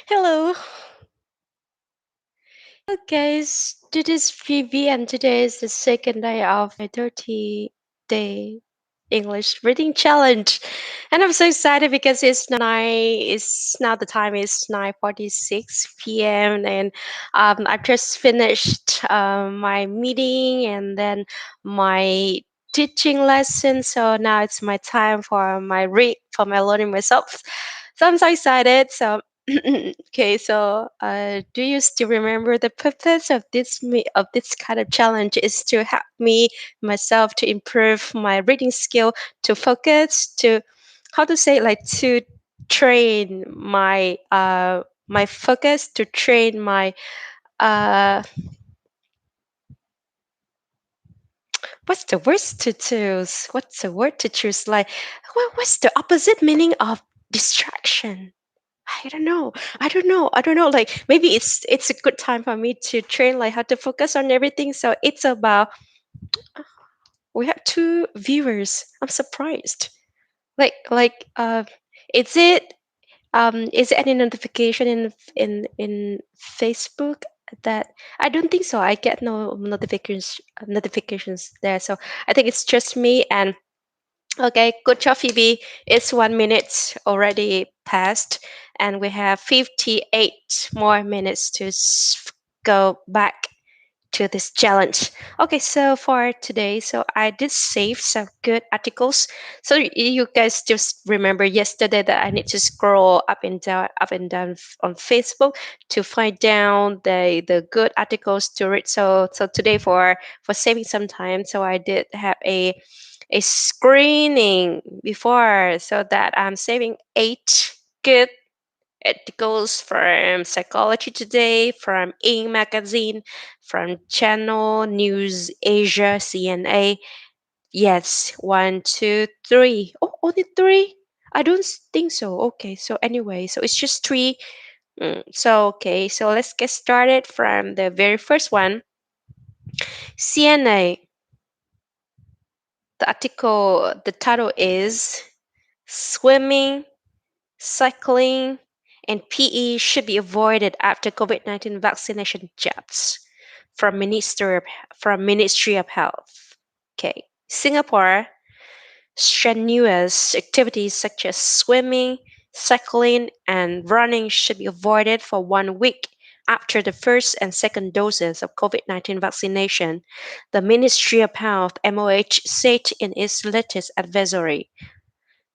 Hello. Hello guys, this is Phoebe and today is the second day of my 30-day English reading challenge. And I'm so excited because it's now the time is 9:46 p.m. and I've just finished my meeting and then my teaching lesson. So now it's my time for my read for my learning myself. So I'm so excited. So okay, so do you still remember the purpose of of this kind of challenge is to help me myself to improve my reading skill, to focus, to how to say like to train my focus, to train my uh what's the word to choose? What's the word to choose? Like what's the opposite meaning of distraction? I don't know. I don't know. Like maybe it's a good time for me to train like how to focus on everything. So it's about we have two viewers. I'm surprised. Like is it any notification in Facebook that I don't think so. I get no notifications there. So I think it's just me and okay, good job, Phoebe. It's 1 minute already passed, and we have 58 more minutes to go back to this challenge. Okay, so for today, so I did save some good articles. So you guys just remember yesterday that I need to scroll up and down on Facebook to find down the good articles to read. So today for saving some time, so I did have a screening before so that I'm saving 8 good articles from Psychology Today, from Ing Magazine, from Channel News Asia CNA. Yes, one, two, three. Oh, only three? I don't think so. Okay, so anyway, so it's just three. So okay, so let's get started from the very first one. CNA. The article, the title is Swimming, cycling, and PE should be avoided after COVID-19 vaccination jabs from Ministry of Health. Okay, Singapore, strenuous activities such as swimming, cycling, and running should be avoided for 1 week after the first and second doses of COVID-19 vaccination, the Ministry of Health (MOH) said in its latest advisory.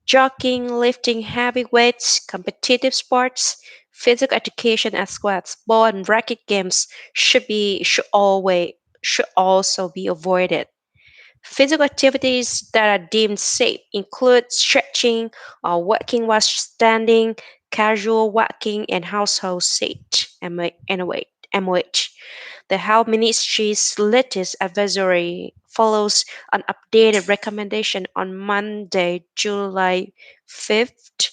Jogging, lifting heavy weights, competitive sports, physical education as well as ball and racket games should also be avoided. Physical activities that are deemed safe include stretching or walking while standing, casual walking, and household sage (MOH). The Health Ministry's latest advisory follows an updated recommendation on Monday, July 5th,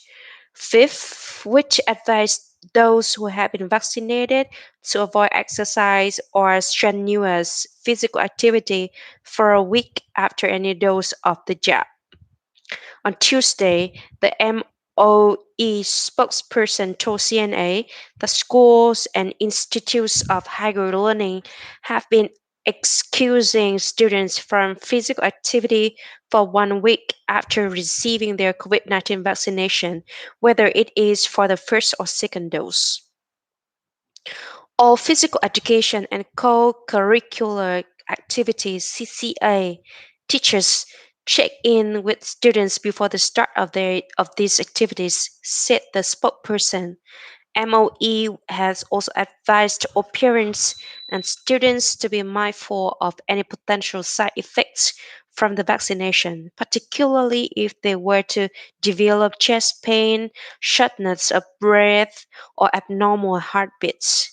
which advised those who have been vaccinated to avoid exercise or strenuous physical activity for a week after any dose of the jab. On Tuesday, the MOE spokesperson told CNA that schools and institutes of higher learning have been excusing students from physical activity for 1 week after receiving their COVID-19 vaccination, whether it is for the first or second dose. All physical education and co-curricular activities (CCA) teachers check in with students before the start of these activities, said the spokesperson. MOE has also advised all parents and students to be mindful of any potential side effects from the vaccination, particularly if they were to develop chest pain, shortness of breath, or abnormal heartbeats.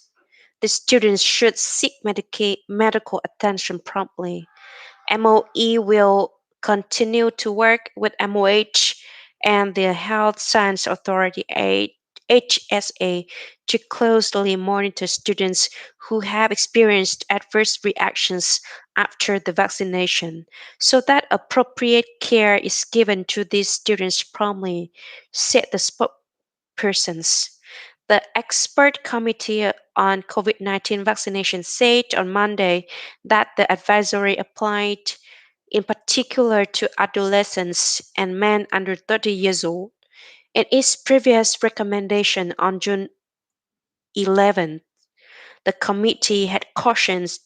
The students should seek medical attention promptly. MOE will continue to work with MOH and the Health Science Authority HSA to closely monitor students who have experienced adverse reactions after the vaccination so that appropriate care is given to these students promptly, said the spokespersons. The expert committee on COVID 19 vaccination said on Monday that the advisory applied in particular to adolescents and men under 30 years old. In its previous recommendation on June 11th, the committee had cautioned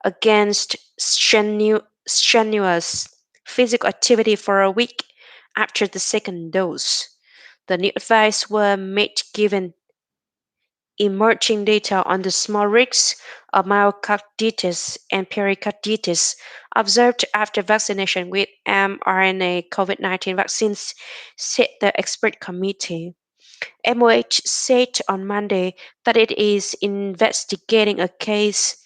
against strenuous physical activity for a week after the second dose. The new advice were made given emerging data on the small risks of myocarditis and pericarditis observed after vaccination with mRNA COVID 19 vaccines, said the expert committee. MOH said on Monday that it is investigating a case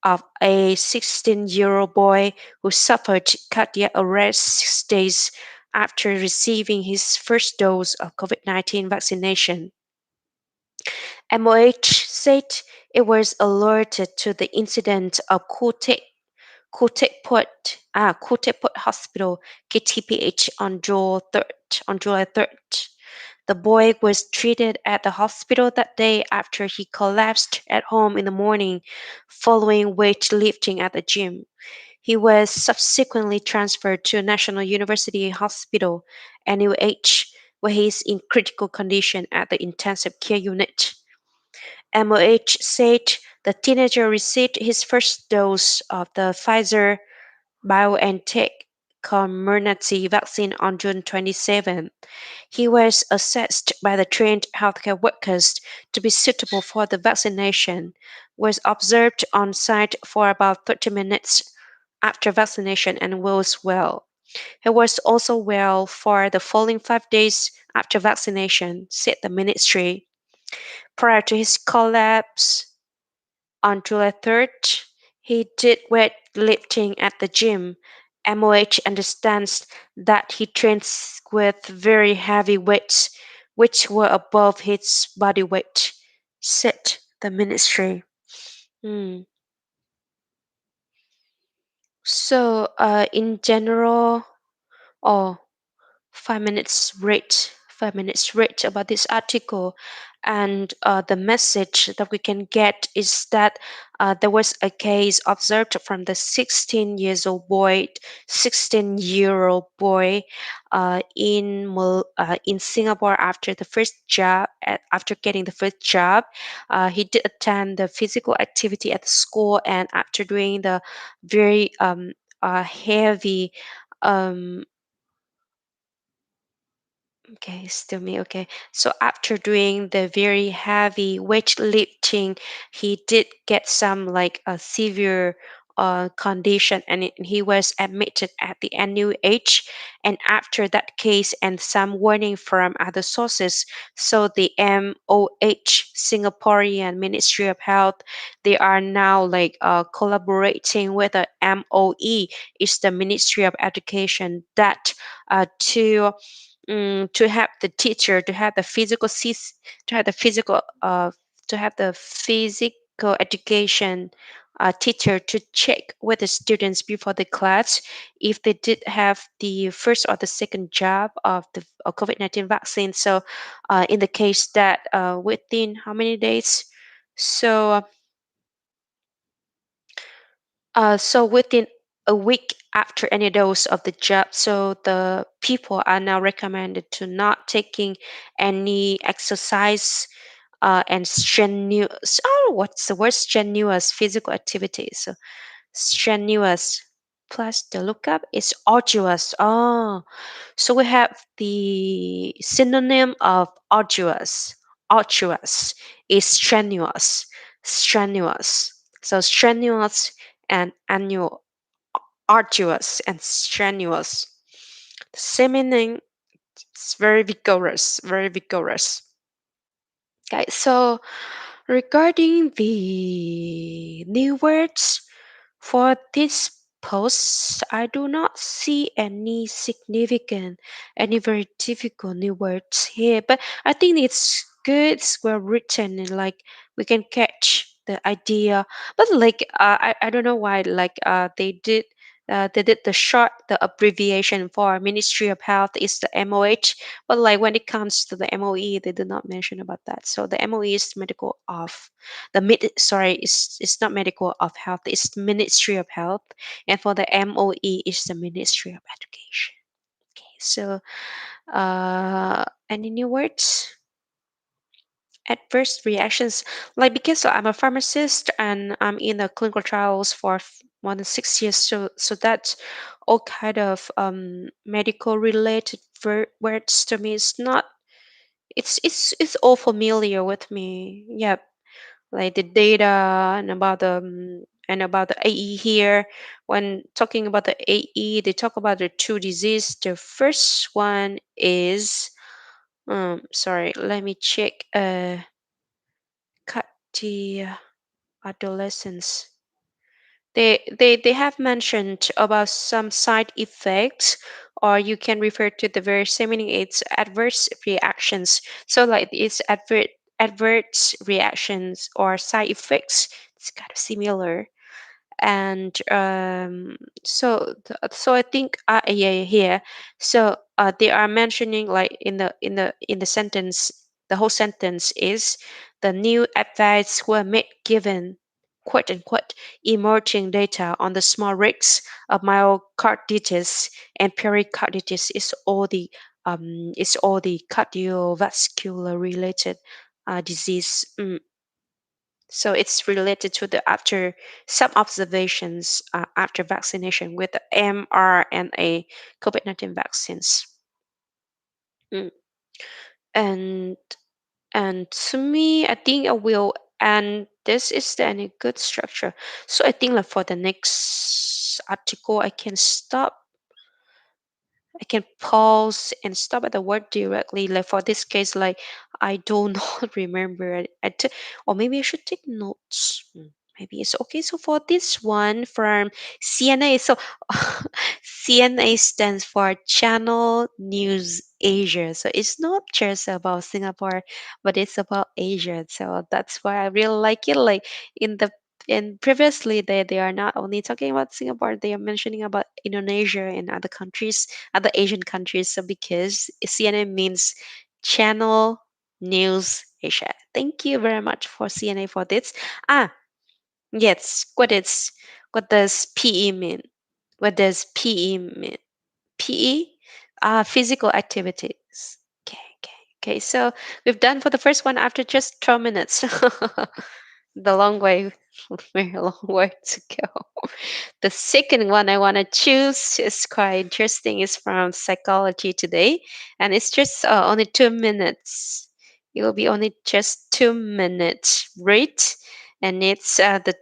of a 16-year-old boy who suffered cardiac arrest 6 days after receiving his first dose of COVID 19 vaccination. MOH said it was alerted to the incident of Kutepot Hospital (KTPH) on July 3rd. The boy was treated at the hospital that day after he collapsed at home in the morning following weightlifting at the gym. He was subsequently transferred to National University Hospital (NUH), where he is in critical condition at the intensive care unit. MOH said the teenager received his first dose of the Pfizer BioNTech Comirnaty vaccine on June 27. He was assessed by the trained healthcare workers to be suitable for the vaccination, was observed on site for about 30 minutes after vaccination and was well. He was also well for the following 5 days after vaccination, said the ministry. Prior to his collapse on July 3rd, he did weightlifting at the gym. MOH understands that he trains with very heavy weights, which were above his body weight, said the ministry. Hmm. So, in general, oh, 5 minutes read, 5 minutes read about this article, and the message that we can get is that there was a case observed from the 16-year-old boy in Singapore after the first job. After getting the first job, he did attend the physical activity at the school, and after doing the very heavy um, okay, still me. Okay. So after doing the very heavy weightlifting, he did get some like a severe condition, and he was admitted at the NUH. And after that case and some warning from other sources, so the MOH, Singaporean Ministry of Health, they are now like collaborating with the MOE, is the Ministry of Education, that to have the teacher to have the to have the physical to have the physical education teacher to check with the students before the class if they did have the first or the second jab of the COVID-19 vaccine. So in the case that within how many days, so so within a week after any dose of the jab, so the people are now recommended to not taking any exercise and strenuous. Oh, what's the word? Strenuous physical activities. So strenuous plus the lookup is arduous. Oh, so we have the synonym of arduous. Arduous is strenuous. Strenuous. So strenuous and annual, arduous and strenuous. The same meaning. It's very vigorous. Very vigorous. Okay, so regarding the new words for this post, I do not see any significant, any very difficult new words here, but I think it's good, it's well written, and like we can catch the idea. But like I don't know why like they did They did the abbreviation for Ministry of Health is the MOH, but like when it comes to the MOE, they did not mention about that. So the MOE is medical of sorry, it's not medical of health, it's Ministry of Health, and for the MOE is the Ministry of Education. Okay, so any new words? Adverse reactions, like because I'm a pharmacist and I'm in the clinical trials for more than 6 years, so that's all kind of medical related words to me. It's not, it's all familiar with me. Yep, like the data and about the AE here. When talking about the AE, they talk about the two disease. The first one is sorry, let me check. Cut the adolescence. They have mentioned about some side effects, or you can refer to the very same meaning. It's adverse reactions. So like it's adverse reactions or side effects. It's kind of similar. And so I think yeah, here, so they are mentioning like in the sentence, the whole sentence is the new advice were made given quote unquote emerging data on the small risks of myocarditis and pericarditis is all the cardiovascular related disease. So it's related to the after some observations after vaccination with the mRNA COVID-19 vaccines. Mm. And and to me, I think I will. And this is the any good structure. So I think like for the next article, I can pause and stop at the word directly. Like for this case, like I do not remember it. Or maybe I should take notes. Maybe it's okay. So for this one from CNA, so CNA stands for Channel News Asia. So it's not just about Singapore, but it's about Asia. So that's why I really like it. Like in the and previously they are not only talking about Singapore, they are mentioning about Indonesia and other countries, other Asian countries. So because CNN means Channel News Asia. Thank you very much for CNA for this. Ah, yes. What does PE mean? What does PE mean? PE? Physical activities. Okay, okay, okay. So we've done for the first one after just 12 minutes. The long way, very long way to go. The second one I want to choose is quite interesting. It's from Psychology Today, and it's just only 2 minutes. It will be only just 2 minutes, right? And it's the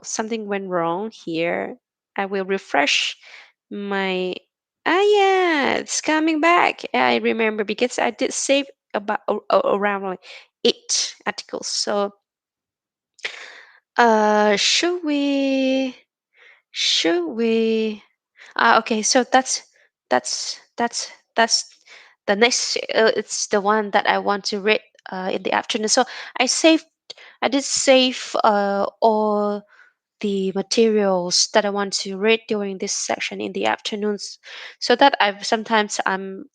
something went wrong here. I will refresh my. Ah, yeah, it's coming back. I remember because I did save about around like 8 articles. So, should we? Should we? Okay, so that's the next. It's the one that I want to read in the afternoon. So I saved. I did save all the materials that I want to read during this section in the afternoons, so that I've sometimes I'm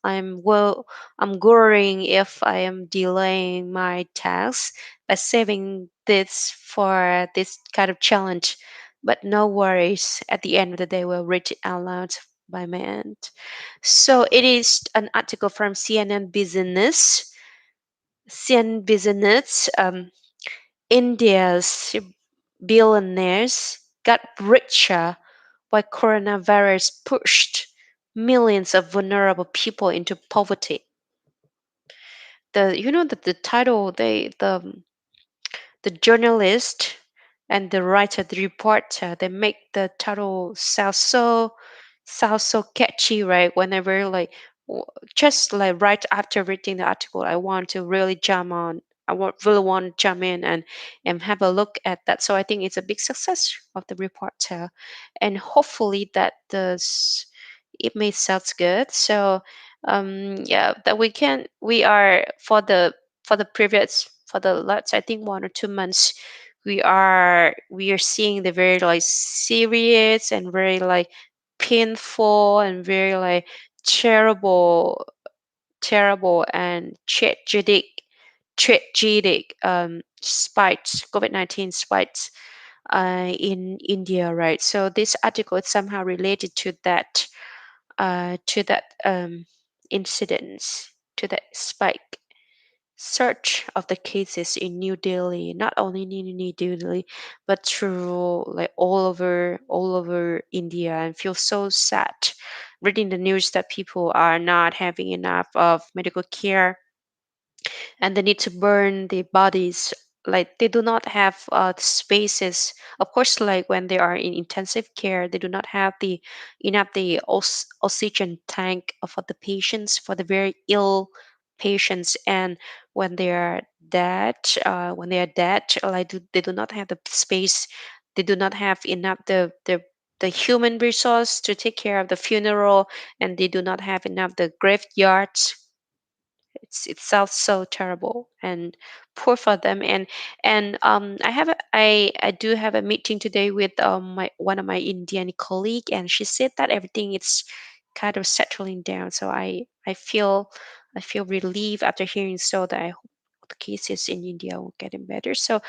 worrying if I am delaying my tasks by saving this for this kind of challenge. But no worries, at the end of the day we'll read it out loud by my end. So it is an article from CNN Business. CNN Business. India's billionaires got richer while coronavirus pushed millions of vulnerable people into poverty. The title, the journalist and the writer, the reporter, they make the title sound so catchy, right? Whenever like w- just like right after reading the article, I want to really jump on. I really want to jump in and have a look at that. So I think it's a big success of the reporter, and hopefully that does it may sounds good. So yeah, that we are for the previous for the last I think 1 or 2 months we are seeing the very like serious and very like painful and very like terrible, terrible and tragic spikes, COVID-19 spikes in India, right? So this article is somehow related to that incident, to that spike search of the cases in New Delhi, not only in New Delhi, but through like all over India, and feel so sad reading the news that people are not having enough of medical care and they need to burn the bodies, like they do not have spaces, of course, like when they are in intensive care they do not have the enough the oxygen tank for the patients, for the very ill patients. And when they are dead, like they do not have the space, they do not have enough the human resource to take care of the funeral, and they do not have enough the graveyards. It sounds so terrible and poor for them. And I do have a meeting today with my one of my Indian colleague, and she said that everything is kind of settling down. So I feel relieved after hearing so that I hope the cases in India will getting better. So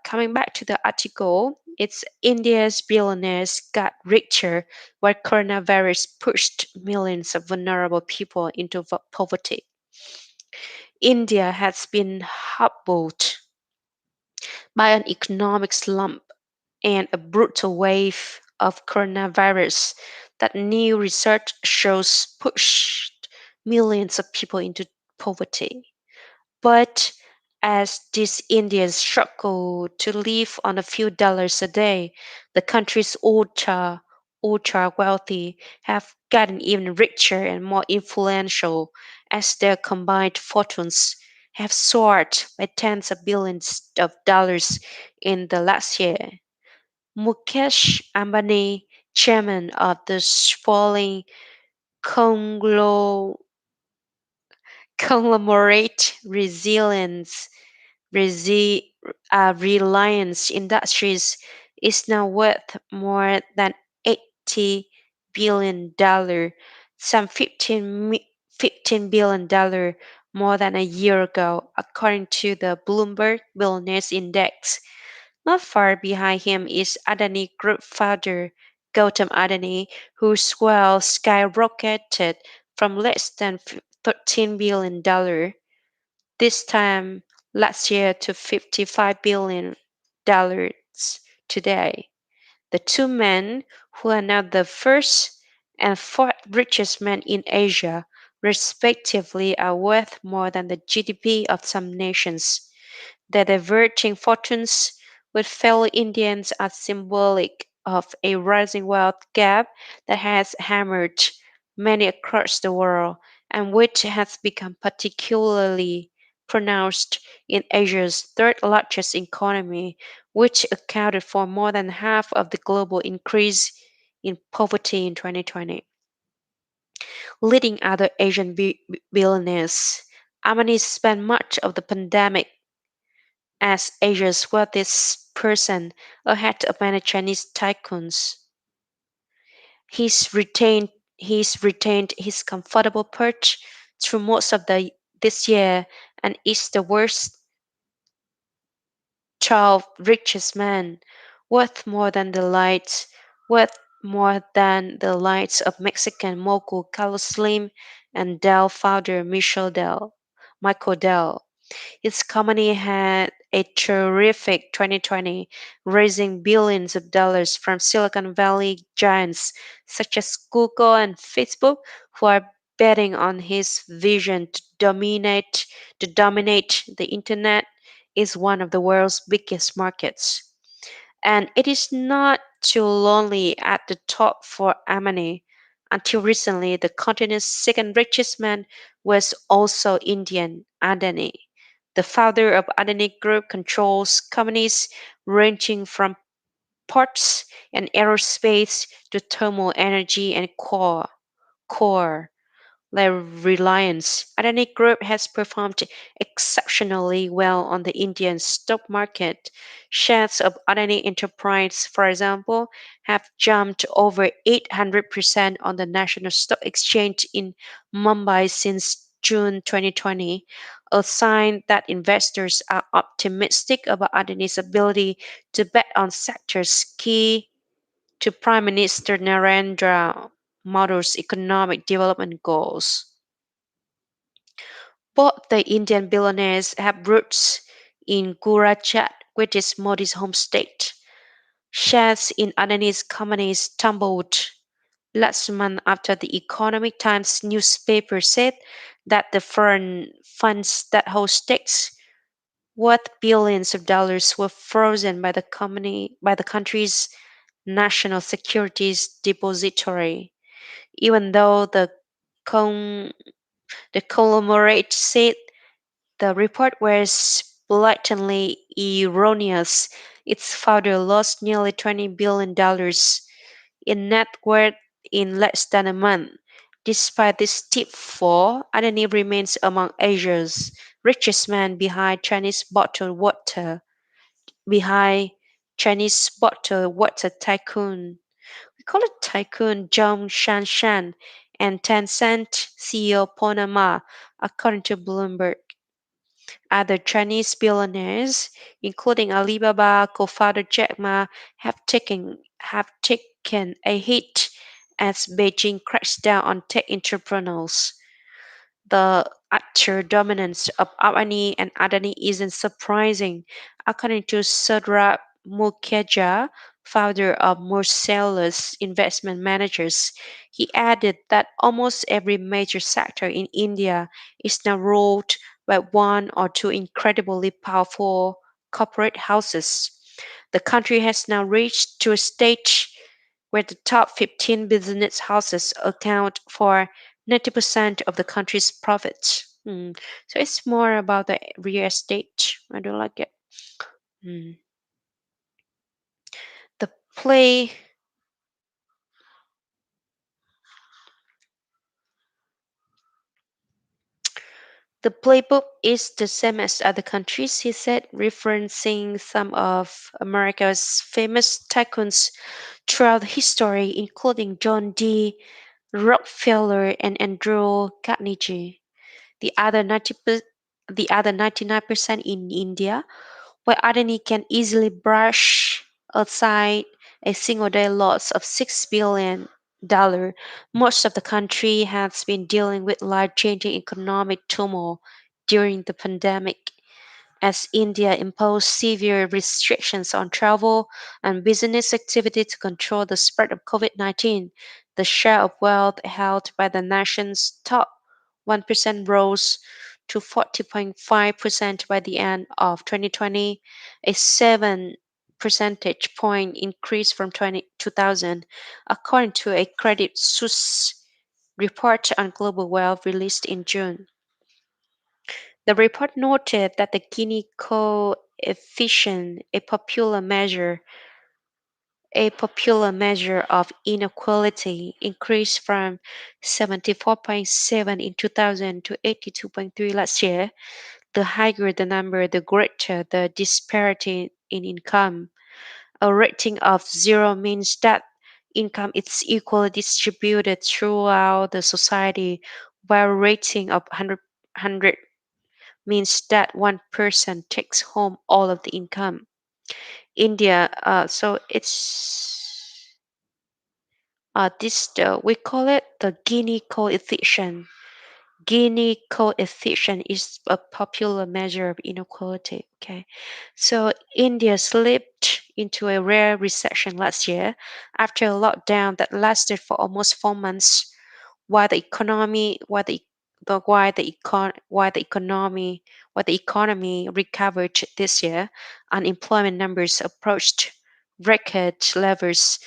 coming back to the article, it's India's billionaires got richer while coronavirus pushed millions of vulnerable people into poverty. India has been hobbled by an economic slump and a brutal wave of coronavirus that new research shows pushed millions of people into poverty. But as these Indians struggle to live on a few dollars a day, the country's ultra wealthy have gotten even richer and more influential as their combined fortunes have soared by tens of billions of dollars in the last year. Mukesh Ambani, chairman of the sprawling conglo- conglomerate Resi- Reliance Industries is now worth more than $80 billion, some 15 billion more than a year ago, according to the Bloomberg Billionaires Index. Not far behind him is Adani Group founder Gautam Adani, whose wealth skyrocketed from less than $13 billion this time last year to $55 billion today. The two men, who are now the first and fourth richest men in Asia, respectively, are worth more than the GDP of some nations. Their diverging fortunes with fellow Indians are symbolic of a rising wealth gap that has hammered many across the world and which has become particularly pronounced in Asia's third largest economy, which accounted for more than half of the global increase in poverty in 2020. Leading other Asian billionaires, Amani spent much of the pandemic as Asia's wealthiest person ahead of many Chinese tycoons. He's retained his comfortable perch through most of this year and is the worst 12 richest man, worth more than the lights, worth more than the lights of Mexican mogul Carlos Slim and Dell founder Michael Dell. Its company had a terrific 2020, raising billions of dollars from Silicon Valley giants such as Google and Facebook, who are betting on his vision to dominate the internet is one of the world's biggest markets. And it is not too lonely at the top for Amani. Until recently, the continent's second richest man was also Indian, Adani. The founder of Adani Group controls companies ranging from ports and aerospace to thermal energy and core. Their reliance. Adani Group has performed exceptionally well on the Indian stock market. Shares of Adani Enterprise, for example, have jumped over 800% on the National Stock Exchange in Mumbai since June 2020, a sign that investors are optimistic about Adani's ability to bet on sectors key to Prime Minister Narendra Modi's economic development goals. Both the Indian billionaires have roots in Gujarat, which is Modi's home state. Shares in Adani's companies tumbled last month after the Economic Times newspaper said that the foreign funds that hold stakes worth billions of dollars were frozen by the country's national securities depository. Even though con- the conglomerate said the report was blatantly erroneous. Its founder lost nearly $20 billion in net worth in less than a month. Despite this steep fall, Adani remains among Asia's richest men behind Chinese bottled water tycoon. We call it tycoon Zhong Shanshan and Tencent CEO Ponama, according to Bloomberg. Other Chinese billionaires, including Alibaba co-founder Jack Ma, have taken a hit as Beijing cracks down on tech entrepreneurs. The utter dominance of Adani and Adani isn't surprising, according to Saurabh Mukherjee, founder of Marcellus Investment Managers. He added that almost every major sector in India is now ruled by one or two incredibly powerful corporate houses. The country has now reached to a stage where the top 15 business houses account for 90% of the country's profits. So it's more about the real estate. I don't like it. Mm. The play, the playbook is the same as other countries, he said, referencing some of America's famous tycoons throughout history, including John D. Rockefeller and Andrew Carnegie. The other 99% in India, where Adani can easily brush aside a single day loss of $6 billion. Most of the country has been dealing with life changing economic turmoil during the pandemic. As India imposed severe restrictions on travel and business activity to control the spread of COVID-19, the share of wealth held by the nation's top 1% rose to 40.5% by the end of 2020, a 7 percentage point increase from 2000, according to a Credit Suisse report on global wealth released in June. The report noted that the Gini coefficient, a popular measure of inequality, increased from 74.7 in 2000 to 82.3 last year. The higher the number, the greater the disparity in income. A rating of 0 means that income is equally distributed throughout the society, while a rating of 100 means that one person takes home all of the income. India, so it's we call it the Gini coefficient. Gini coefficient is a popular measure of inequality. Okay, so India slipped into a rare recession last year after a lockdown that lasted for almost 4 months. While the economy, while the why the econ, why the economy recovered this year, unemployment numbers approached record levels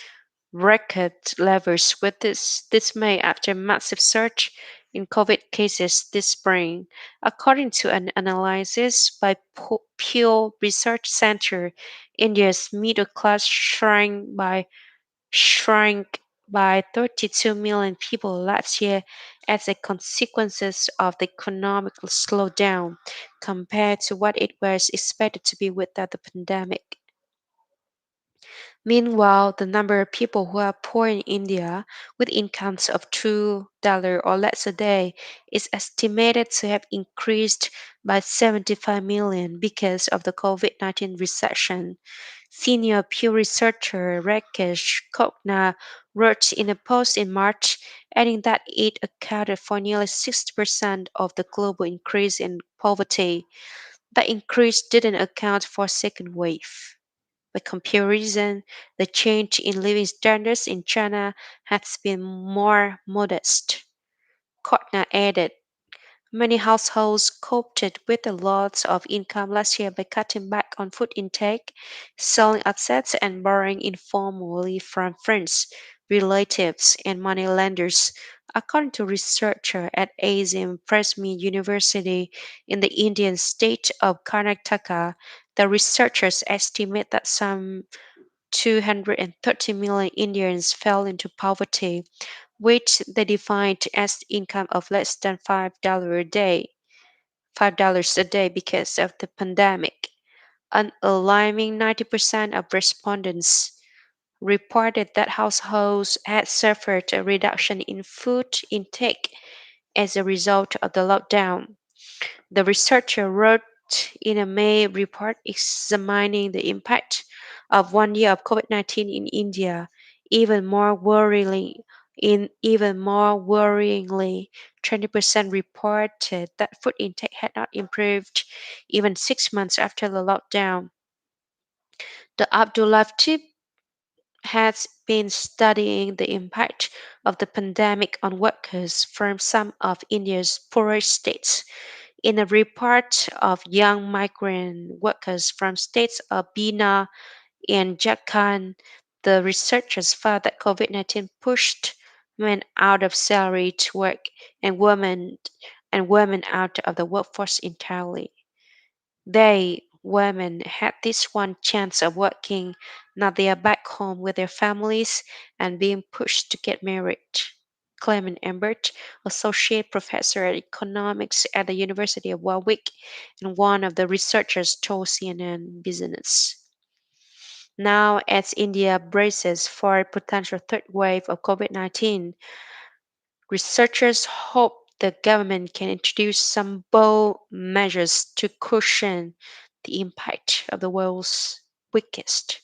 record levels with this May after massive surge in COVID cases this spring. According to an analysis by Pew Research Center, India's middle class shrank by 32 million people last year as a consequence of the economic slowdown compared to what it was expected to be without the pandemic. Meanwhile, the number of people who are poor in India with incomes of $2 or less a day is estimated to have increased by 75 million because of the COVID-19 recession. Senior Pew researcher Rakesh Kokna wrote in a post in March, adding that it accounted for nearly 60% of the global increase in poverty. That increase didn't account for second wave. By comparison, the change in living standards in China has been more modest. Kotner added, many households coped with a loss of income last year by cutting back on food intake, selling assets, and borrowing informally from friends, relatives, and money lenders. According to researcher at Azim Prasmi University in the Indian state of Karnataka, the researchers estimate that some 230 million Indians fell into poverty, which they defined as income of less than $5 a day. $5 a day because of the pandemic. An alarming 90% of respondents reported that households had suffered a reduction in food intake as a result of the lockdown. The researcher wrote in a May report examining the impact of 1 year of COVID-19 in India. Even more worryingly, 20% reported that food intake had not improved even 6 months after the lockdown. The Abdullah tip has been studying the impact of the pandemic on workers from some of India's poorest states. In a report of young migrant workers from states of Bina and Jharkhand, the researchers found that COVID-19 pushed men out of salaried work and women out of the workforce entirely. They, women, had this one chance of working. Now they are back home with their families and being pushed to get married. Clement Embert, associate professor at economics at the University of Warwick and one of the researchers, told CNN Business. Now, as India braces for a potential third wave of COVID-19, researchers hope the government can introduce some bold measures to cushion the impact of the world's weakest.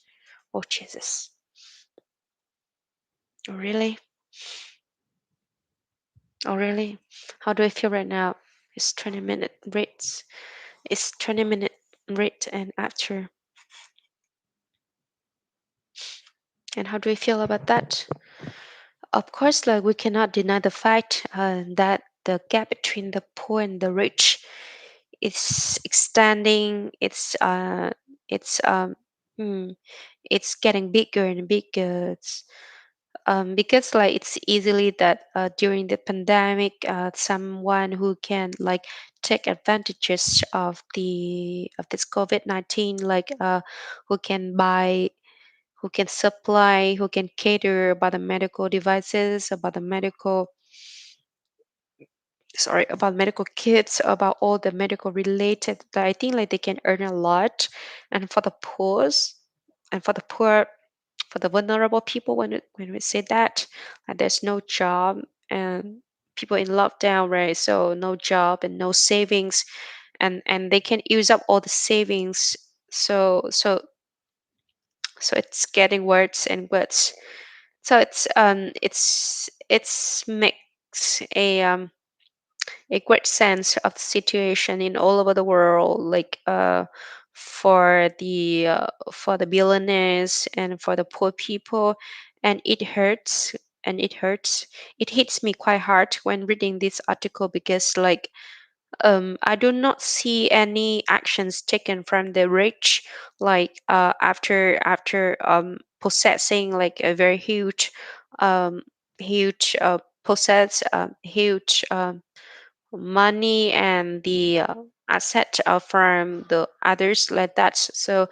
Oh, Jesus. Oh, really? Oh, really? How do I feel right now? It's 20-minute rates. It's 20-minute rate and after. And how do we feel about that? Of course, like we cannot deny the fact that the gap between the poor and the rich is extending. It's hmm, it's getting bigger and bigger. Because like it's easily that during the pandemic, someone who can like take advantages of this COVID-19, like who can supply, who can cater about the medical devices, about medical kits, about all the medical related. That I think like they can earn a lot, and for the poor, and for the vulnerable people, when we say that, there's no job and people in lockdown, right? So no job and no savings, and they can use up all the savings. So it's getting worse and worse. So it's makes a great sense of the situation in all over the world, like for the billionaires and for the poor people, and it hurts. It hits me quite hard when reading this article because like I do not see any actions taken from the rich, like after possessing like a very um, huge money and the asset from the others like that. So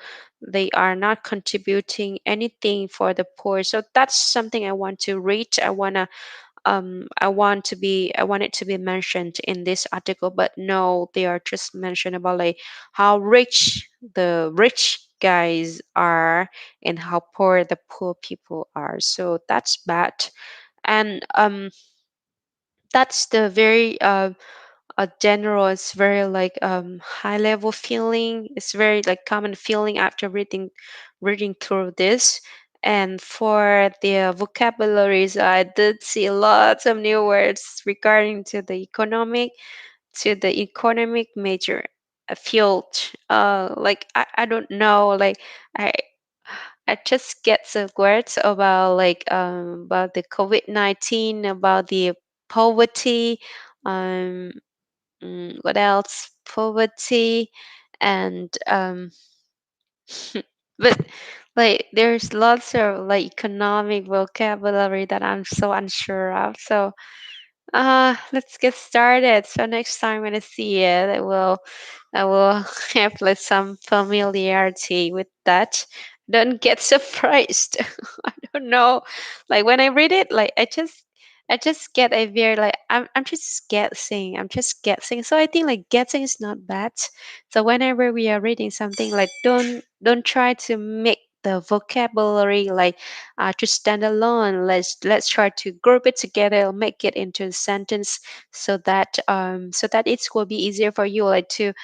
they are not contributing anything for the poor. So that's something I want to read. I want it to be mentioned in this article, but no, they are just mentioned about like how rich the rich guys are and how poor the poor people are. So that's bad. And that's the very general, it's very like high level feeling. It's very like common feeling after reading through this. And for the vocabularies, I did see lots of new words regarding to the economic major field. Like I don't know, like I I just get some words about the COVID-19, about the poverty, um, what else? Poverty, and but like there's lots of like economic vocabulary that I'm so unsure of. So let's get started. So next time when I see it, I will have like some familiarity with that. Don't get surprised. I don't know. Like when I read it, like I just get a very like I'm just guessing. I'm just guessing. So I think like guessing is not bad. So whenever we are reading something, like don't try to make the vocabulary like to stand alone. Let's try to group it together, make it into a sentence, so that it will be easier for you like to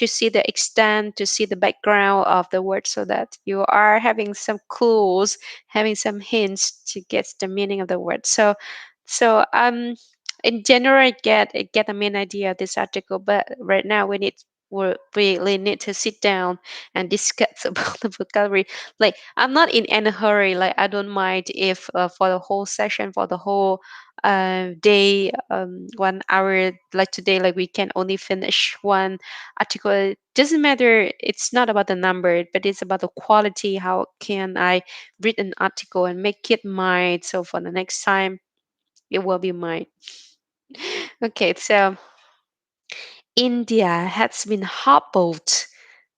see the extent, to see the background of the word, so that you are having some clues, having some hints to get the meaning of the word. So in general, I get the main idea of this article, but right now we really need to sit down and discuss about the vocabulary. Like I'm not in any hurry. Like I don't mind if for the whole session, for the whole day, 1 hour, like today, like we can only finish one article. It doesn't matter. It's not about the number, but it's about the quality. How can I read an article and make it mine? So for the next time, it will be mine. Okay, so India has been hobbled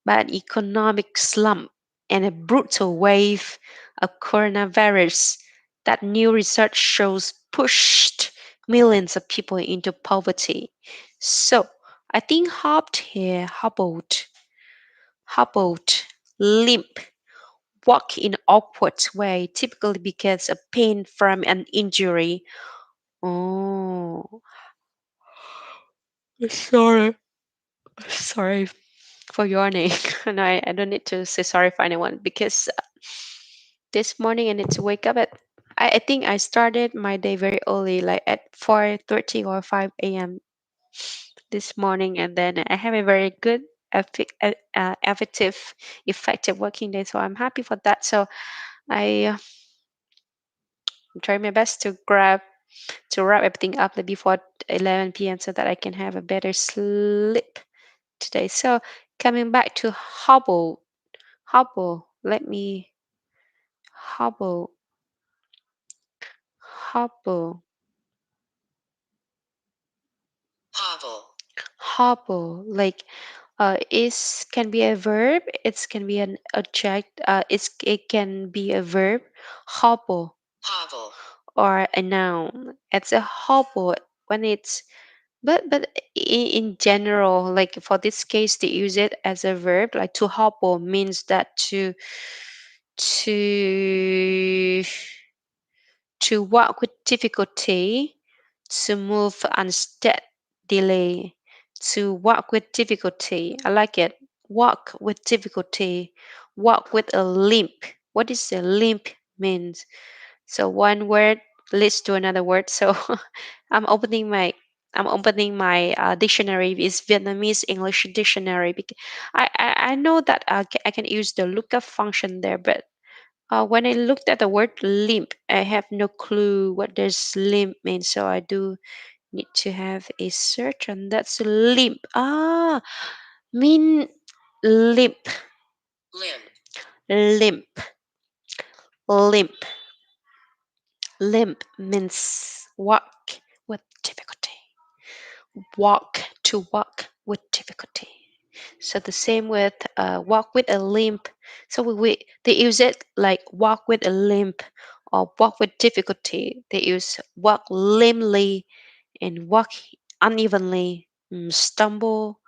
by an economic slump and a brutal wave of coronavirus that new research shows pushed millions of people into poverty. So I think hopped here, hobbled, limp, walk in awkward way, typically because of pain from an injury. Oh, sorry. Sorry for yawning. And I don't need to say sorry for anyone because this morning I need to wake up at I think I started my day very early, like at 4:30 or 5 a.m. this morning, and then I have a very good, effective, effective working day. So I'm happy for that. So I try my best to wrap everything up like before 11 p.m. so that I can have a better sleep today. So coming back to hobble. Let me hobble, hobble, hobble. Like is can be a verb. It can be an adject. It can be a verb. Hobble or a noun. It's a hobble when it's but in general, like for this case, they use it as a verb. Like to hobble means that to to walk with difficulty, to move unsteadily, to walk with difficulty. I like it. Walk with difficulty, walk with a limp. What is a limp means? So one word leads to another word. So I'm opening my I'm opening my dictionary. It's Vietnamese English dictionary. Because I know that I can use the lookup function there, but when I looked at the word limp, I have no clue what does limp mean. So I do need to have a search on that. So limp. Mean limp, limp, limp, limp means walk with difficulty. Walk to walk. with difficulty. So the same with walk with a limp. So they use it like walk with a limp or walk with difficulty. They use walk lamely and walk unevenly, stumble,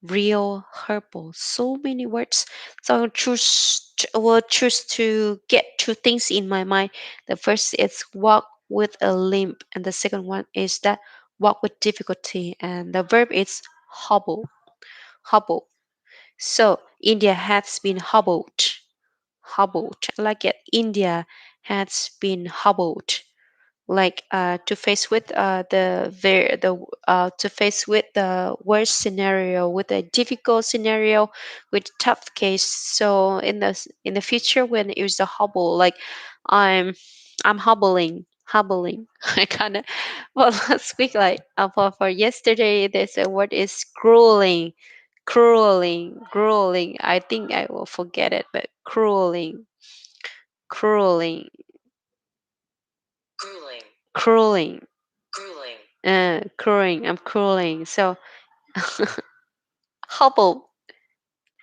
real, hurble. So many words. So will choose to get two things in my mind. The first is walk with a limp, and the second one is that walk with difficulty, and the verb is hobble. Hobble. So India has been hobbled. Like it, India has been hobbled. Like to face with to face with the worst scenario, with a difficult scenario, with tough case. So in the future when you use the hobble, like I'm I'm hobbling. I kind of well last week like for yesterday there's a word is grueling. I think I will forget it, but crueling, crueling, crueling. I'm crueling. So hobble.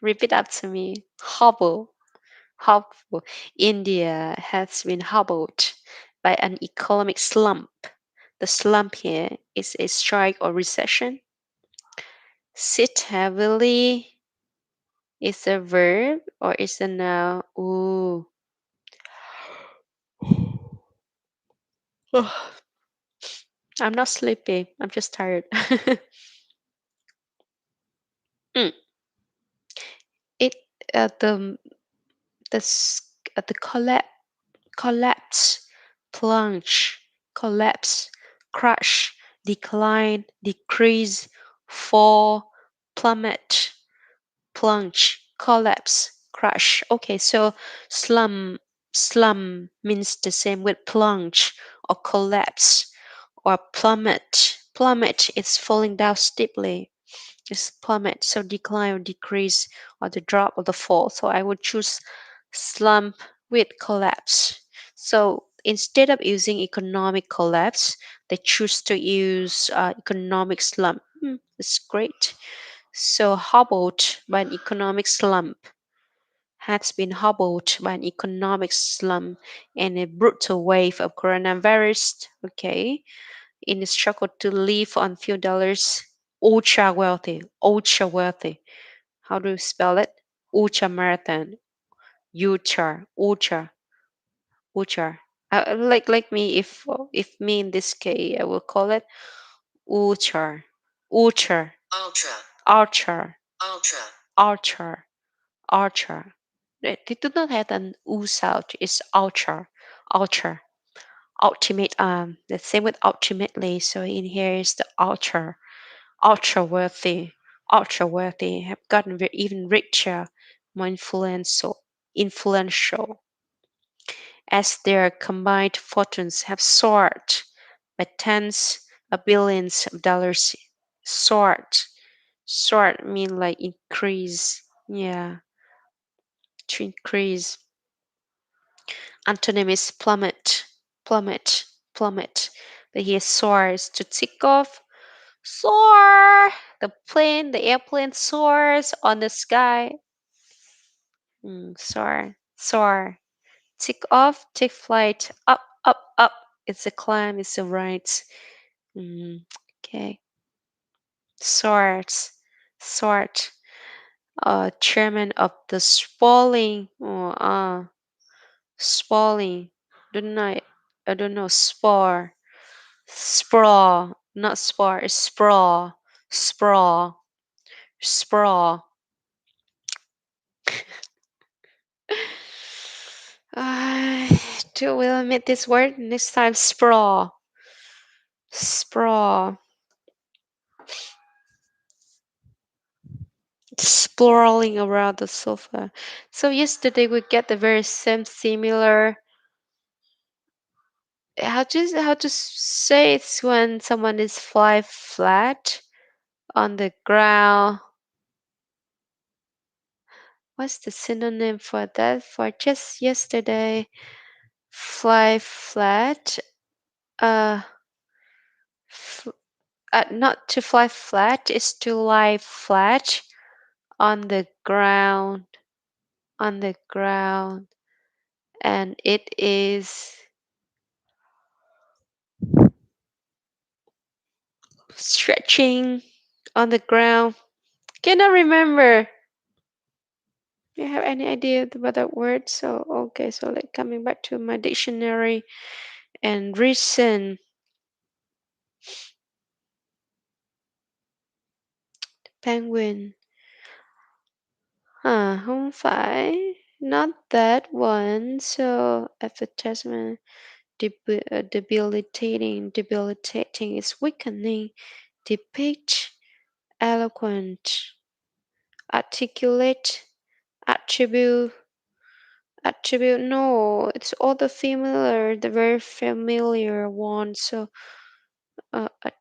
Repeat after me. Hobble, hobble. India has been hobbled by an economic slump. The slump here is a strike or recession. Sit heavily is a verb or is a noun. Ooh. I'm not sleepy. I'm just tired. Mm. It the the s- the collapse, plunge, collapse, crash, decline, decrease, fall, plummet, plunge, collapse, crash. Okay, so slum means the same with plunge or collapse or plummet. Plummet is falling down steeply. Just plummet, so decline or decrease or the drop or the fall. So I would choose slump with collapse. So instead of using economic collapse, they choose to use economic slump. It's great. So hobbled by an economic slump, has been hobbled by an economic slump and a brutal wave of coronavirus. Okay, in the struggle to live on few dollars, ultra wealthy. How do you spell it? Ultra marathon, ultra. Like me, if me in this case, I will call it ultra, ultra, ultra, ultra, ultra. They do not have an u sound. It's ultra, ultimate. The same with ultimately. So in here is the ultra wealthy have gotten even richer, more influential as their combined fortunes have soared by tens of billions of dollars. Soared, soared mean like increase, yeah, to increase. Antonym is plummet. But here soars to take off, soar. The airplane soars on the sky. Soar. Take off, take flight, up. It's a climb, it's a rise. Mm, okay. Soars, soared. Chairman of the spalling. Spalling. Don't know. I don't know. Sprawl. Not spar. It's sprawl. Sprawl. Sprawl. Uh, do we'll omit this word next time. Sprawl. Sprawl. Sprawling around the sofa. So yesterday we get the very same similar. How to say it's when someone is fly flat on the ground. What's the synonym for that? For just yesterday, fly flat. Uh, not to fly flat, is to lie flat on the ground, on the ground, and it is stretching on the ground. Cannot remember. Do you have any idea about that word? So okay, so like coming back to my dictionary and reason, penguin. Không phải, not that one. So advertisement, debilitating, debilitating is weakening, depict, eloquent, articulate, attribute, attribute. No, it's all the familiar, the very familiar one. So at,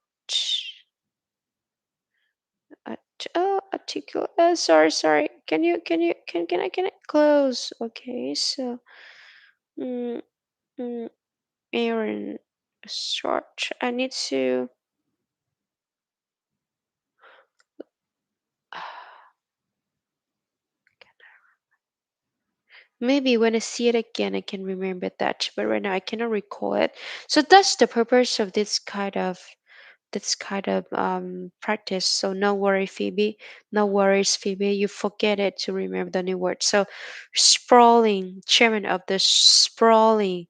articulate. Sorry. Can I close? Okay, so. Mm, mm, Aaron, short. I need to. Maybe when I see it again, I can remember that. But right now, I cannot recall it. So that's the purpose of this kind of practice. So no worry, Phoebe. No worries, Phoebe. You forget it to remember the new word. So sprawling, chairman of the sprawling.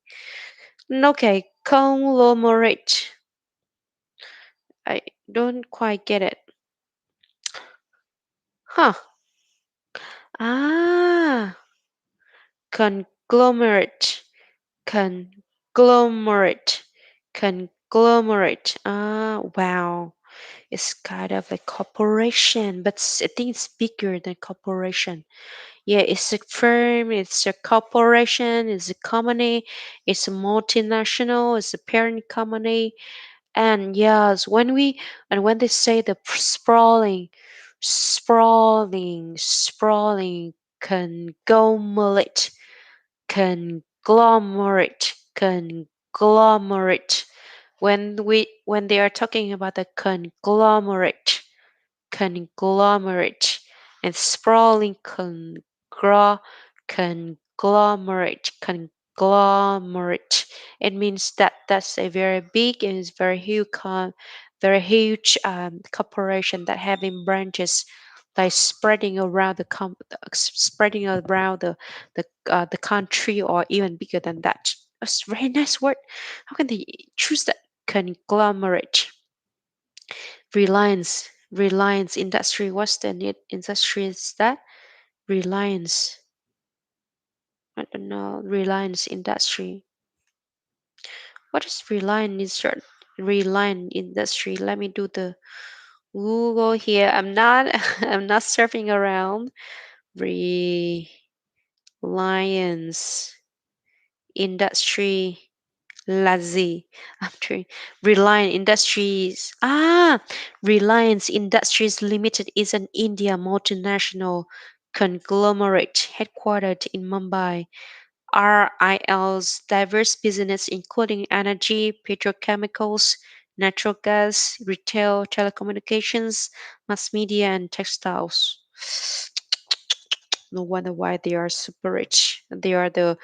Okay, conglomerate. I don't quite get it. Huh. Ah, conglomerate. Conglomerate. Conglomerate. Ah, wow. It's kind of like corporation, but I think it's bigger than corporation. Yeah, it's a firm, it's a corporation, it's a company, it's a multinational, it's a parent company. And yes, when they say the sprawling conglomerate, conglomerate. When they are talking about the conglomerate and sprawling conglomerate. It means that that's a very big and it's very huge corporation that having branches like spreading around the country or even bigger than that. It's a very nice word. How can they choose that? Conglomerate. Reliance industry. What's the need industry is that? Reliance. I don't know. Reliance industry. What is Reliance industry? Let me do the Google here. I'm not I'm not surfing around. Reliance industry. Lazy. I'm trying. Reliance Industries. Reliance Industries Limited is an India multinational conglomerate headquartered in Mumbai. RIL's diverse business including energy, petrochemicals, natural gas, retail, telecommunications, mass media, and textiles. No wonder why they are super rich. They are the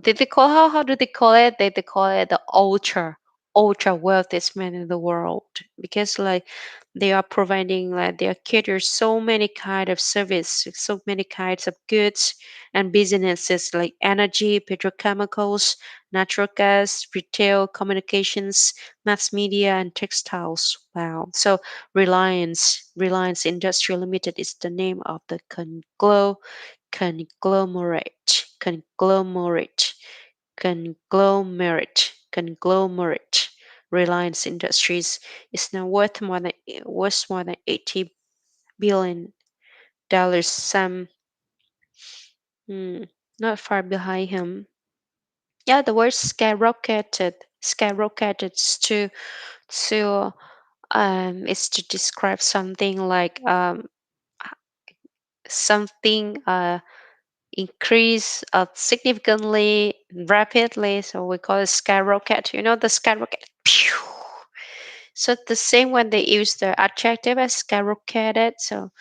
did they call how do they call it? They call it the ultra wealthiest man in the world because like they are providing like they are cater so many kind of service, so many kinds of goods and businesses like energy, petrochemicals, natural gas, retail, communications, mass media, and textiles. Wow! So Reliance Industrial Limited is the name of the conglomerate, conglomerate. Reliance Industries is now worth more than $80 billion. Some hmm, not far behind him. Yeah, the word skyrocketed to is to describe something like something increase significantly rapidly, so we call it skyrocket. You know the skyrocket. Pew! So the same when they use the adjective as skyrocketed. So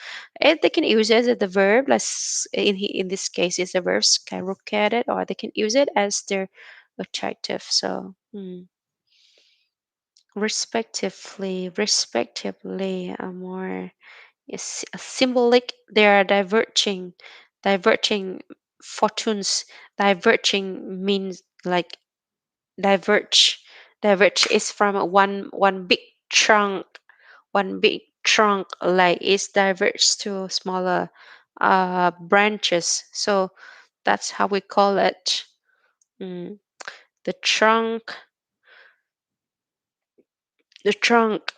they can use it as the verb, like in this case, it's the verb skyrocketed, or they can use it as their adjective. So respectively, are more is symbolic. They are diverging fortunes. Diverging means like diverge. Diverge is from one big chunk. One big trunk like is diverged to smaller branches. So that's how we call it. Mm, the trunk, the trunk,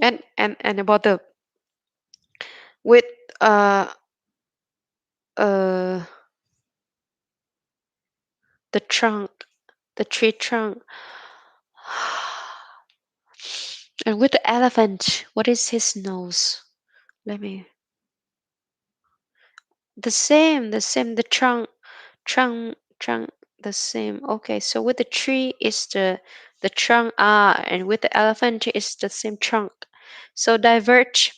and about with uh uh the trunk, the tree trunk, and with the elephant, what is his nose? Let me. The trunk, the same. Okay, so with the tree is the trunk, and with the elephant is the same trunk. So diverge.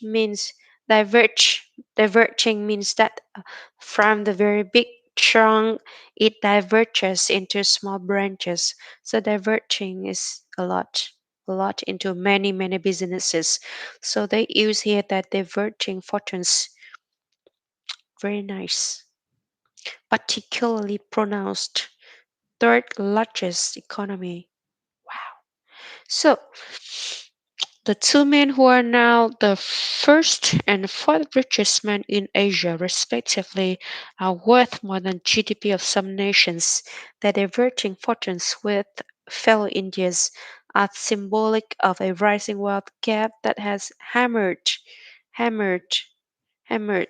Diverging means that from the very big trunk, it diverges into small branches. So diverging is a lot into many businesses. So they use here that diverging fortunes. Very nice. Particularly pronounced, third largest economy. Wow. So the two men who are now the first and fourth richest men in Asia, respectively, are worth more than GDP of some nations. Their diverging fortunes with fellow Indians are symbolic of a rising wealth gap that has hammered, hammered, hammered,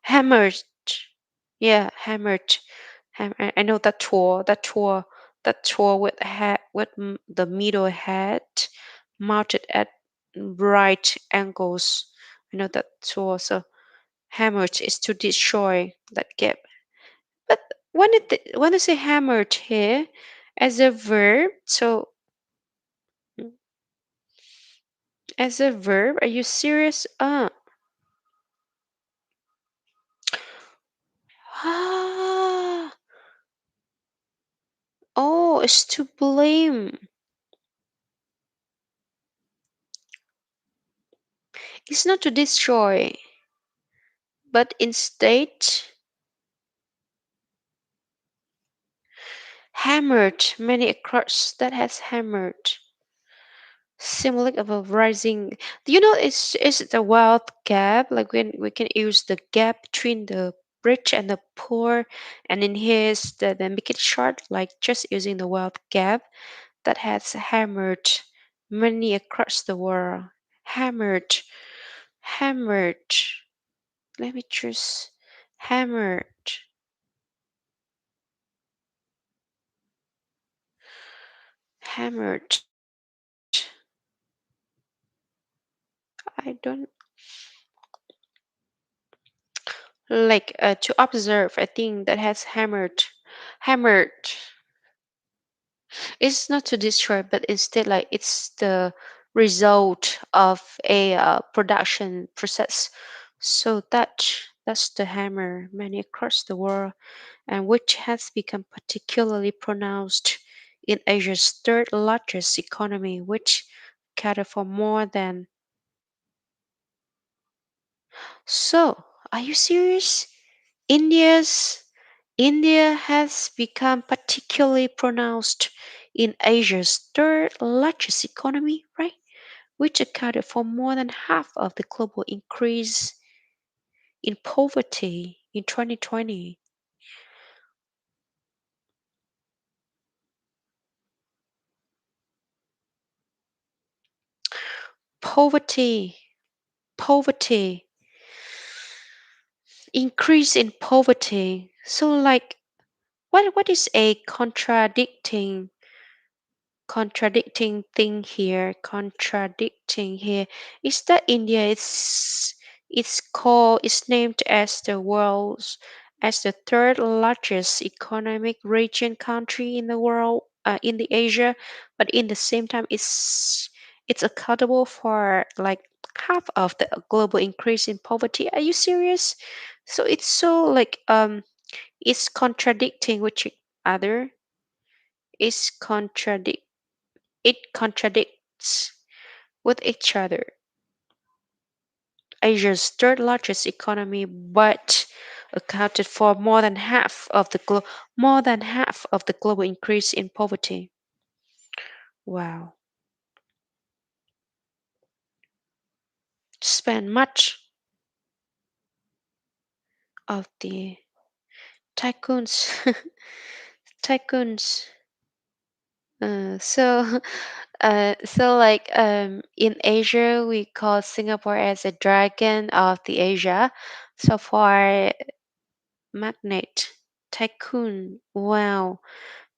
hammered. I know that tour with the middle head mounted at right angles. I know that tour. So hammered is to destroy that gap. But when they say hammered here as a verb, so as a verb, are you serious? Ah, oh, it's to blame. It's not to destroy, but instead hammered many across that has hammered. Symbolic of a rising. Do you know it's the wealth gap? Like when we can use the gap between the rich and the poor, and in his then make it short, like just using the wealth gap that has hammered many across the world. Hammered, hammered. Let me choose hammered, hammered. I don't like to observe a thing that has hammered. It's not to destroy, but instead like it's the result of a production process. So that's the hammer many across the world, and which has become particularly pronounced in Asia's third largest economy, which accounted for more than. So, are you serious? India's India has become particularly pronounced in Asia's third largest economy, right? Which accounted for more than half of the global increase in poverty in 2020. Poverty, poverty, increase in poverty. So like what is a contradicting here is that India is it's named as the world's as the third largest economic region country in the world in the Asia, but in the same time It's accountable for like half of the global increase in poverty. Are you serious? So it's so like it's contradicting with each other. It's contradict it contradicts with each other. Asia's third largest economy, but accounted for more than half of the global increase in poverty. Wow. Spend much of the tycoons tycoons. So in Asia we call Singapore as a dragon of the Asia. So for magnate, tycoon, wow,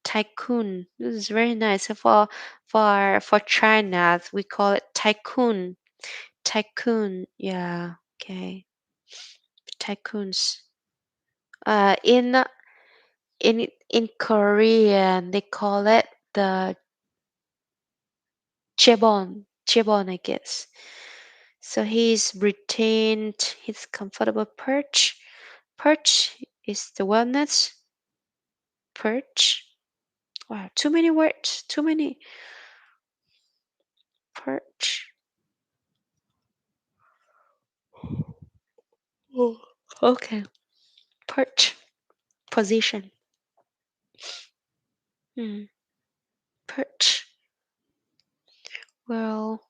tycoon. This is very nice. So for China we call it tycoon. Tycoon, yeah, okay. Tycoons. Uh in in Korean they call it the Chebon, I guess. So he's retained his comfortable perch. Perch is the wellness. Perch. Wow, too many words. Too many. Perch. Oh, okay. Perch. Position. Hmm. Perch. Well,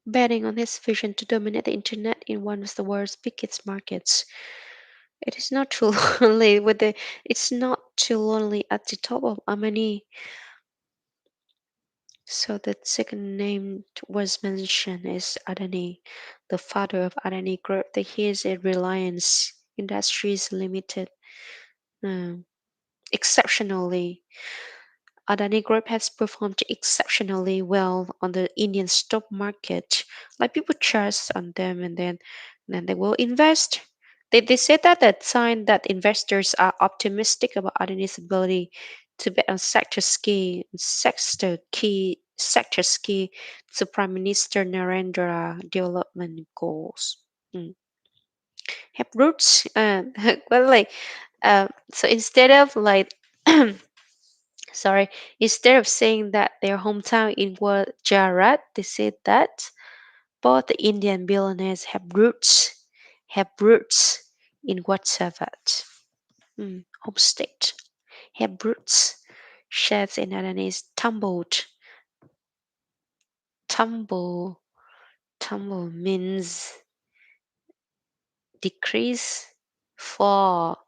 betting on his vision to dominate the internet in one of the world's biggest markets. It is not too lonely with the. It's not too lonely at the top of Amani. So the second name was mentioned is Adani, the father of Adani Group. That he is a Reliance Industries Limited. Um, exceptionally, Adani Group has performed exceptionally well on the Indian stock market. Like people trust on them, and then they will invest. They said that that sign that investors are optimistic about Adani's ability to bet on sector key to Prime Minister Narendra development goals. Mm. Have roots. Well, so instead of like sorry, instead of saying that their hometown in Gujarat, they said that both the Indian billionaires have roots in Gujarat, home state, have roots. Shares in Adani's tumble, tumble means decrease, fall.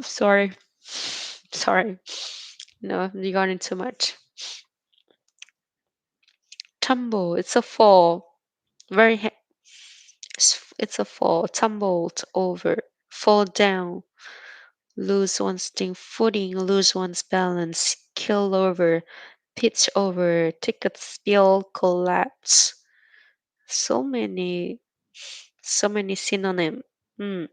Sorry, sorry, no, you got in too much. Tumble, it's a fall. Very it's a fall, tumbled over, fall down, lose one's footing, lose one's balance, kill over, pitch over, take a spill, collapse. So many, so many synonym.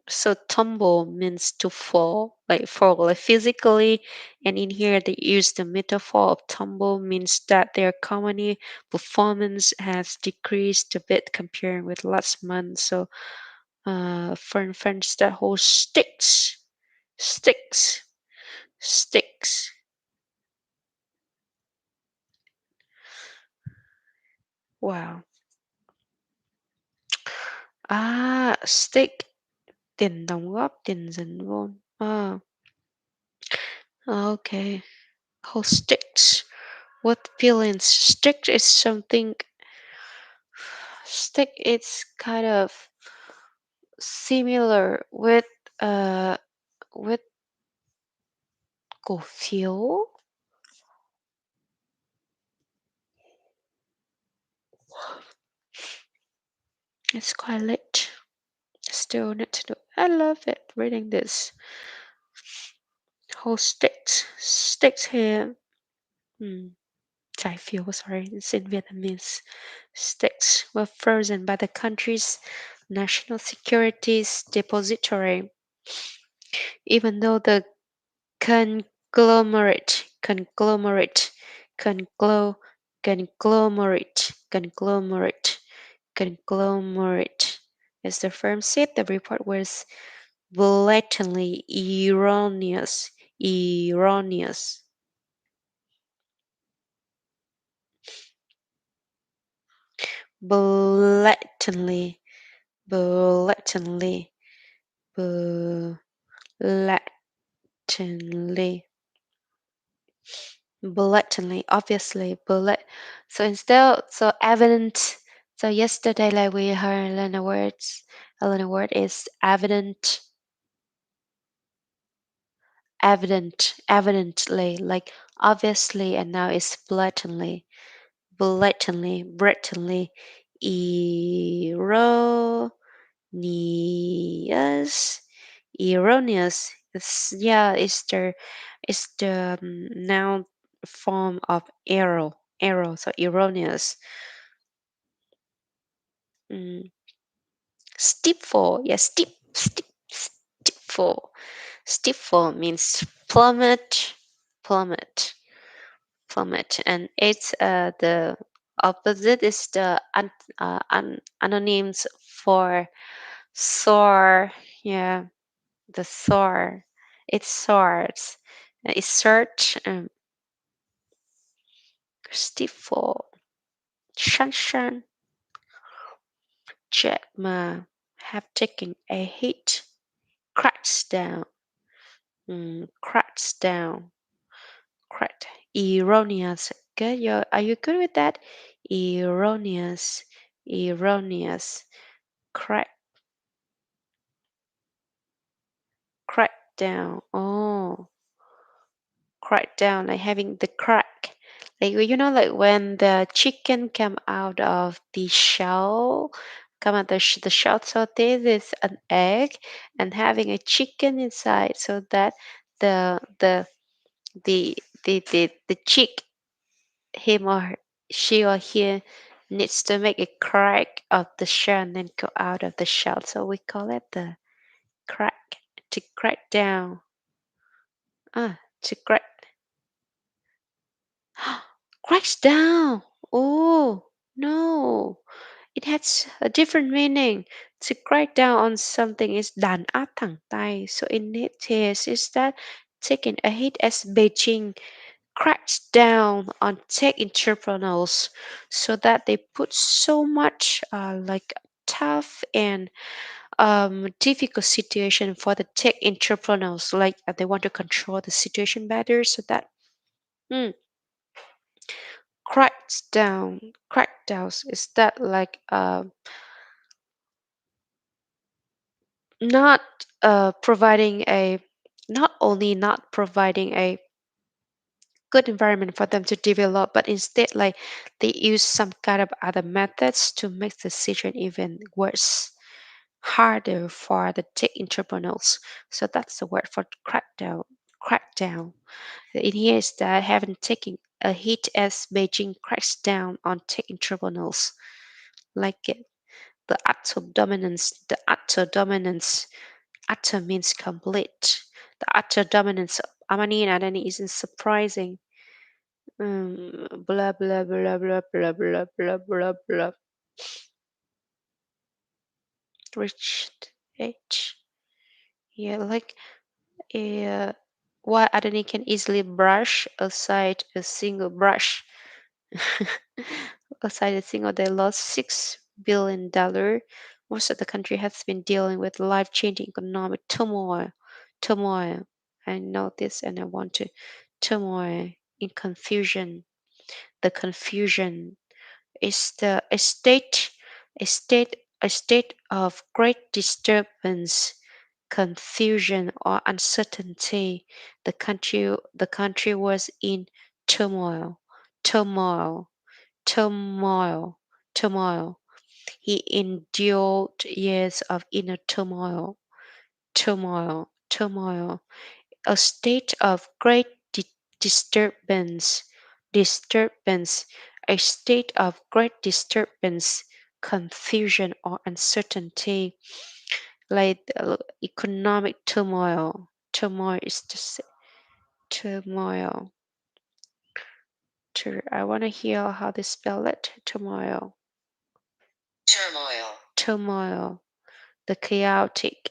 So tumble means to fall like physically, and in here they use the metaphor of tumble means that their comedy performance has decreased a bit comparing with last month. So for French that whole sticks, sticks. Wow. Stick tiền đóng góp tiền dần vô. Okay. Whole sticks. What feelings? Stick is something. Stick. It's kind of similar uh with cổ phiếu. It's quite late. Still need to do. I love it reading this. Whole sticks here. Hmm. Trái phiếu, sorry, it's in Vietnamese. Sticks were frozen by the country's National Securities Depository, even though the conglomerate conglomerate, conglo, conglomerate, conglomerate, conglomerate. As the firm said, the report was blatantly erroneous, erroneous, blatantly, blatantly, blatantly, blatantly, obviously, so instead, so evident. So yesterday, like we heard learn a word is evident, evident, evidently, like obviously, and now it's blatantly, blatantly, blatantly, erroneous, erroneous. It's the noun form of error. So erroneous. Mm. Steepfall, yes, steepfall. Steepfall means plummet, plummet, and it's the opposite is the anonyms for soar. Yeah, the soar. It soars. It search. Steepfall. Sunshine. Jack Ma have taken a hit. Cracks down. Cracks down. Correct. Erroneous. Good. Are you good with that? Erroneous. Erroneous. Crack. Crack down. Oh, crack down. Like having the crack. Like like when the chicken come out of the shell, come out the shell. So this is an egg and having a chicken inside, so that the the the chick, him or she or he, needs to make a crack of the shell and then go out of the shell. So we call it the crack, to crack down. To crack, cracks down. Oh no, it has a different meaning. To crack down on something is đàn áp thẳng tay. So in this case, is that taking a hit as Beijing cracks down on tech entrepreneurs, so that they put so much like tough and difficult situation for the tech entrepreneurs, like they want to control the situation better, so that mm, crackdowns is that like not providing a, not only not providing a good environment for them to develop, but instead like they use some kind of other methods to make the situation even worse, harder for the tech entrepreneurs. So that's the word for crackdown. Crackdown. In here is that having taken a hit as Beijing cracks down on tech entrepreneurs. Like it, the utter dominance. Utter means complete. The utter dominance of Amani and Adani isn't surprising. Blah blah blah blah blah blah blah blah blah. Reached age. Yeah, like why Adani can easily brush aside a single brush. Aside a single, they lost $6 billion. Most of the country has been dealing with life-changing economic turmoil. I know this, and I want to turmoil in confusion. The confusion is the a state of great disturbance, confusion, or uncertainty. The country was in turmoil, turmoil, turmoil, turmoil. He endured years of inner turmoil, a state of great disturbance, disturbance, a state of great disturbance, confusion, or uncertainty, like economic turmoil. Turmoil is just turmoil. I want to hear how they spell it. Turmoil. Turmoil. The chaotic.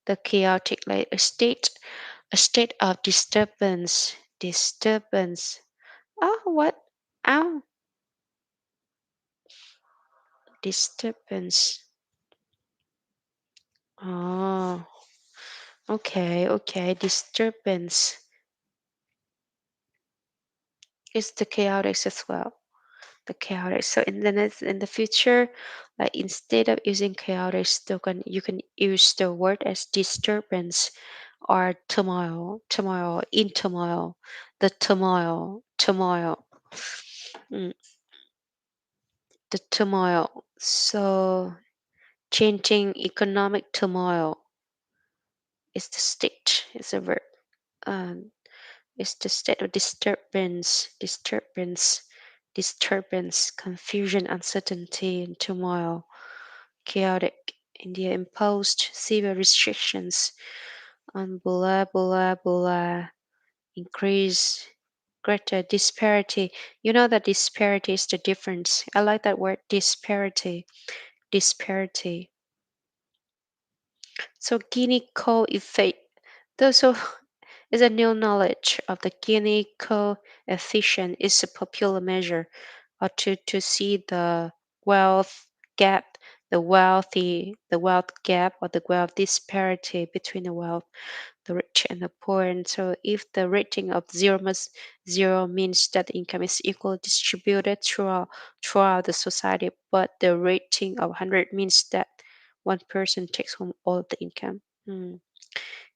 The chaotic, like a state of disturbance. Disturbance. Oh, what? Oh, disturbance. Oh, okay, okay. Disturbance is the chaotic as well. The chaotic. So in the future, like instead of using chaotic, you can use the word as disturbance or turmoil, turmoil, in turmoil, the turmoil, turmoil, mm, the turmoil. So changing economic turmoil is the state. Is a verb. Um, is the state of disturbance, disturbance, confusion, uncertainty, and turmoil. Chaotic. India imposed severe restrictions on blah blah blah. Increase greater disparity. You know that disparity is the difference. I like that word disparity. Disparity. So Gini co-effect. Those who is a new knowledge of the Gini coefficient is a popular measure or to see the wealth gap, the wealth gap or the wealth disparity between the rich and the poor. And so if the rating of zero means that the income is equally distributed throughout the society, but the rating of 100 means that one person takes home all of the income.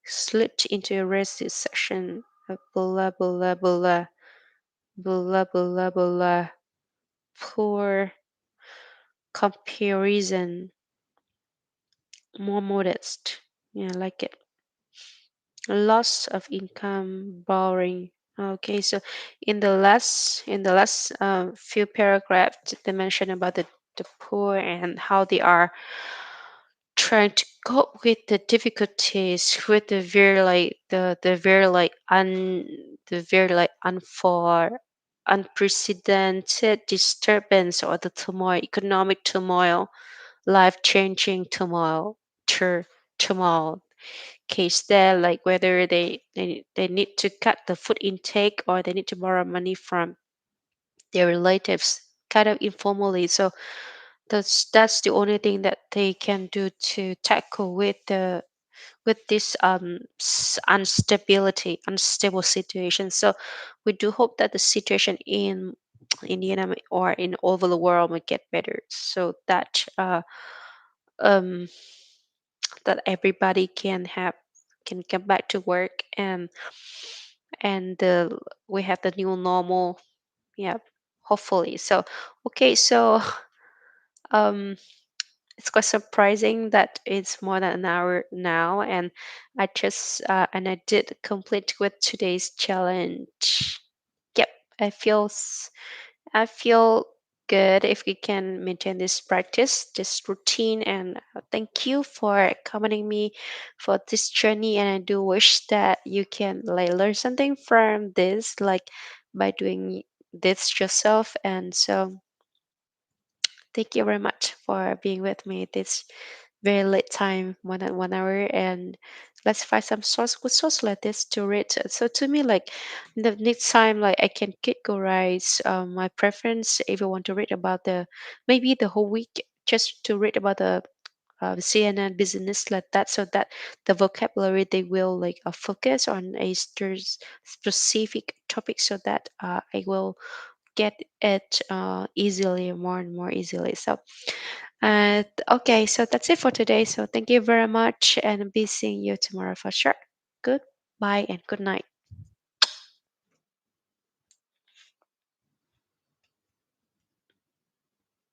Slipped into a rest section of blah blah blah blah blah blah poor comparison, more modest. Yeah, I like it. Loss of income, borrowing. Okay, so in the last few paragraphs, they mention about the poor and how they are trying to cope with the difficulties with the very like the very like the very like unprecedented disturbance or the turmoil, economic turmoil, life changing turmoil, turmoil case there, like whether they need to cut the food intake or they need to borrow money from their relatives kind of informally. So that's the only thing that they can do to tackle with this unstable situation. So we do hope that the situation in Indiana or in all over the world will get better, so that um, that everybody can get back to work and we have the new normal. Yeah, hopefully. So okay, so um it's quite surprising that it's more than an hour now, and I did complete with today's challenge. Yep, I feel I feel good if we can maintain this practice, this routine, and thank you for accompanying me for this journey. And I do wish that you can like learn something from this, like by doing this yourself. And so, thank you very much for being with me this very late time, more than 1 hour, and let's find some source good source like this to read. So to me, like the next time, like I can categorize my preference if I want to read about the maybe the whole week just to read about the CNN business like that, so that the vocabulary they will like focus on a specific topic, so that I will get it easily, more and more easily. So okay, so that's it for today. So thank you very much, and be seeing you tomorrow for sure. Goodbye and good night.